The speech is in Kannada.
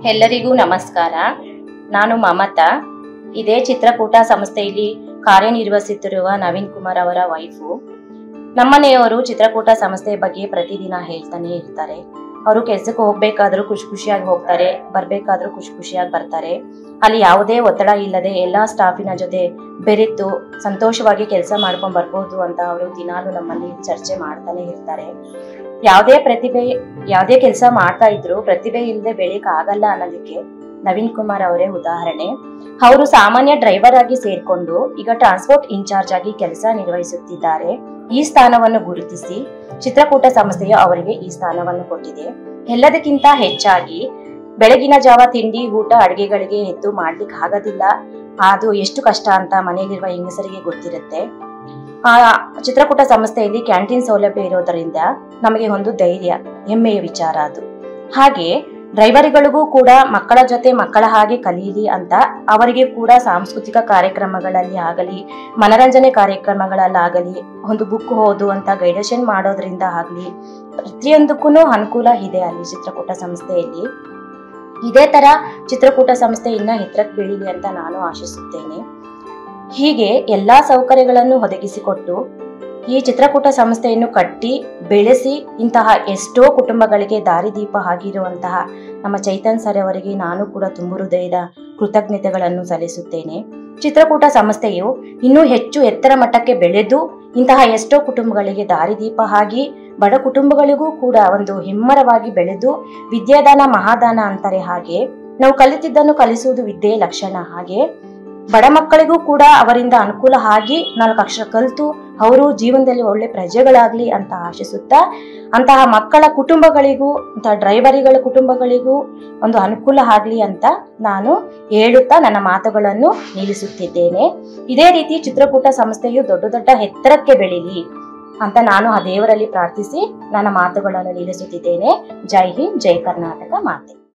ಎಲ್ಲರಿಗೂ ನಮಸ್ಕಾರ. ನಾನು ಮಮತಾ. ಇದೇ ಚಿತ್ರಕೂಟ ಸಂಸ್ಥೆಯಲ್ಲಿ ಕಾರ್ಯನಿರ್ವಹಿಸುತ್ತಿರುವ ನವೀನ್ ಕುಮಾರ್ ಅವರ ವೈಫು. ನಮ್ಮನೆಯವರು ಚಿತ್ರಕೂಟ ಸಂಸ್ಥೆ ಬಗ್ಗೆ ಪ್ರತಿದಿನ ಹೇಳ್ತಾನೆ ಇರ್ತಾರೆ. ಅವರು ಕೆಲಸಕ್ಕೆ ಹೋಗ್ಬೇಕಾದ್ರೂ ಖುಷಿಯಾಗಿ ಹೋಗ್ತಾರೆ, ಬರ್ಬೇಕಾದ್ರೂ ಖುಷಿಯಾಗಿ ಬರ್ತಾರೆ. ಅಲ್ಲಿ ಯಾವುದೇ ಒತ್ತಡ ಇಲ್ಲದೆ ಎಲ್ಲಾ ಸ್ಟಾಫಿನ ಜೊತೆ ಬೆರೆತು ಸಂತೋಷವಾಗಿ ಕೆಲಸ ಮಾಡ್ಕೊಂಡ್ ಬರ್ಬೋದು ಅಂತ ಅವರು ದಿನಾಲು ನಮ್ಮಲ್ಲಿ ಚರ್ಚೆ ಮಾಡ್ತಾನೆ ಇರ್ತಾರೆ. ಯಾವುದೇ ಕೆಲಸ ಮಾಡ್ತಾ ಇದ್ರು ಪ್ರತಿಭೆ ಇಲ್ಲದೆ ಬೆಳೀಕ್ ಆಗಲ್ಲ ಅನ್ನೋದಕ್ಕೆ ನವೀನ್ ಕುಮಾರ್ ಅವರೇ ಉದಾಹರಣೆ. ಅವರು ಸಾಮಾನ್ಯ ಡ್ರೈವರ್ ಆಗಿ ಸೇರ್ಕೊಂಡು ಈಗ ಟ್ರಾನ್ಸ್ಪೋರ್ಟ್ ಇನ್ಚಾರ್ಜ್ ಆಗಿ ಕೆಲಸ ನಿರ್ವಹಿಸುತ್ತಿದ್ದಾರೆ. ಈ ಸ್ಥಾನವನ್ನು ಗುರುತಿಸಿ ಚಿತ್ರಕೂಟ ಸಂಸ್ಥೆಯು ಅವರಿಗೆ ಈ ಸ್ಥಾನವನ್ನು ಕೊಟ್ಟಿದೆ. ಎಲ್ಲದಕ್ಕಿಂತ ಹೆಚ್ಚಾಗಿ ಬೆಳಗಿನ ಜಾವ ತಿಂಡಿ ಊಟ ಅಡಿಗೆಗಳಿಗೆ ಎದ್ದು ಮಾಡ್ಲಿಕ್ಕೆ ಆಗೋದಿಲ್ಲ. ಅದು ಎಷ್ಟು ಕಷ್ಟ ಅಂತ ಮನೆಯಲ್ಲಿರುವ ಹೆಂಗಸರಿಗೆ ಗೊತ್ತಿರುತ್ತೆ. ಆ ಚಿತ್ರಕೂಟ ಸಂಸ್ಥೆಯಲ್ಲಿ ಕ್ಯಾಂಟೀನ್ ಸೌಲಭ್ಯ ಇರೋದರಿಂದ ನಮಗೆ ಒಂದು ಧೈರ್ಯ, ಹೆಮ್ಮೆಯ ವಿಚಾರ ಅದು. ಹಾಗೆ ಡ್ರೈವರ್ಗಳಿಗೂ ಕೂಡ ಮಕ್ಕಳ ಜೊತೆ ಮಕ್ಕಳ ಹಾಗೆ ಕಲೀಲಿ ಅಂತ ಅವರಿಗೆ ಕೂಡ ಸಾಂಸ್ಕೃತಿಕ ಕಾರ್ಯಕ್ರಮಗಳಲ್ಲಿ ಆಗಲಿ, ಮನರಂಜನೆ ಕಾರ್ಯಕ್ರಮಗಳಲ್ಲಾಗಲಿ, ಒಂದು ಬುಕ್ ಓದುವಂತ ಗೈಡೇಷನ್ ಮಾಡೋದ್ರಿಂದ ಆಗ್ಲಿ ಪ್ರತಿಯೊಂದಕ್ಕೂ ಅನುಕೂಲ ಇದೆ ಅಲ್ಲಿ ಚಿತ್ರಕೂಟ ಸಂಸ್ಥೆಯಲ್ಲಿ. ಇದೇ ತರ ಚಿತ್ರಕೂಟ ಸಂಸ್ಥೆ ಇನ್ನ ಎತ್ತರಕ್ಕೆ ಬೆಳೀಲಿ ಅಂತ ನಾನು ಆಶಿಸುತ್ತೇನೆ. ಹೀಗೆ ಎಲ್ಲಾ ಸೌಕರ್ಯಗಳನ್ನು ಒದಗಿಸಿಕೊಟ್ಟು ಈ ಚಿತ್ರಕೂಟ ಸಂಸ್ಥೆಯನ್ನು ಕಟ್ಟಿ ಬೆಳೆಸಿ ಇಂತಹ ಎಷ್ಟೋ ಕುಟುಂಬಗಳಿಗೆ ದಾರಿದೀಪ ಆಗಿರುವಂತಹ ನಮ್ಮ ಚೈತನ್ ಸರ್ ಅವರಿಗೆ ನಾನು ಕೂಡ ತುಂಬು ಹೃದಯದ ಕೃತಜ್ಞತೆಗಳನ್ನು ಸಲ್ಲಿಸುತ್ತೇನೆ. ಚಿತ್ರಕೂಟ ಸಂಸ್ಥೆಯು ಇನ್ನೂ ಹೆಚ್ಚು ಎತ್ತರ ಮಟ್ಟಕ್ಕೆ ಬೆಳೆದು ಇಂತಹ ಎಷ್ಟೋ ಕುಟುಂಬಗಳಿಗೆ ದಾರಿದೀಪ ಆಗಿ ಬಡ ಕುಟುಂಬಗಳಿಗೂ ಕೂಡ ಒಂದು ಹೆಮ್ಮರವಾಗಿ ಬೆಳೆದು ವಿದ್ಯಾದಾನ ಮಹಾದಾನ ಅಂತಾರೆ. ಹಾಗೆ ನಾವು ಕಲಿತಿದ್ದನ್ನು ಕಲಿಸುವುದು ವಿದ್ಯೆಯ ಲಕ್ಷಣ. ಹಾಗೆ ಬಡ ಮಕ್ಕಳಿಗೂ ಕೂಡ ಅವರಿಂದ ಅನುಕೂಲ ಆಗಿ 4 ಅಕ್ಷರ ಕಲಿತು ಅವರು ಜೀವನದಲ್ಲಿ ಒಳ್ಳೆ ಪ್ರಜೆಗಳಾಗ್ಲಿ ಅಂತ ಆಶಿಸುತ್ತಾ ಅಂತಹ ಮಕ್ಕಳ ಕುಟುಂಬಗಳಿಗೂ ಅಂತಹ ಡ್ರೈವರಿಗಳ ಕುಟುಂಬಗಳಿಗೂ ಒಂದು ಅನುಕೂಲ ಆಗ್ಲಿ ಅಂತ ನಾನು ಹೇಳುತ್ತಾ ನನ್ನ ಮಾತುಗಳನ್ನು ನಿಲ್ಲಿಸುತ್ತಿದ್ದೇನೆ. ಇದೇ ರೀತಿ ಚಿತ್ರಕೂಟ ಸಂಸ್ಥೆಯು ದೊಡ್ಡ ಎತ್ತರಕ್ಕೆ ಬೆಳೀಲಿ ಅಂತ ನಾನು ಆ ದೇವರಲ್ಲಿ ಪ್ರಾರ್ಥಿಸಿ ನನ್ನ ಮಾತುಗಳನ್ನು ನಿಲ್ಲಿಸುತ್ತಿದ್ದೇನೆ. ಜೈ ಹಿಂದ್, ಜೈ ಕರ್ನಾಟಕ ಮಾತೆ.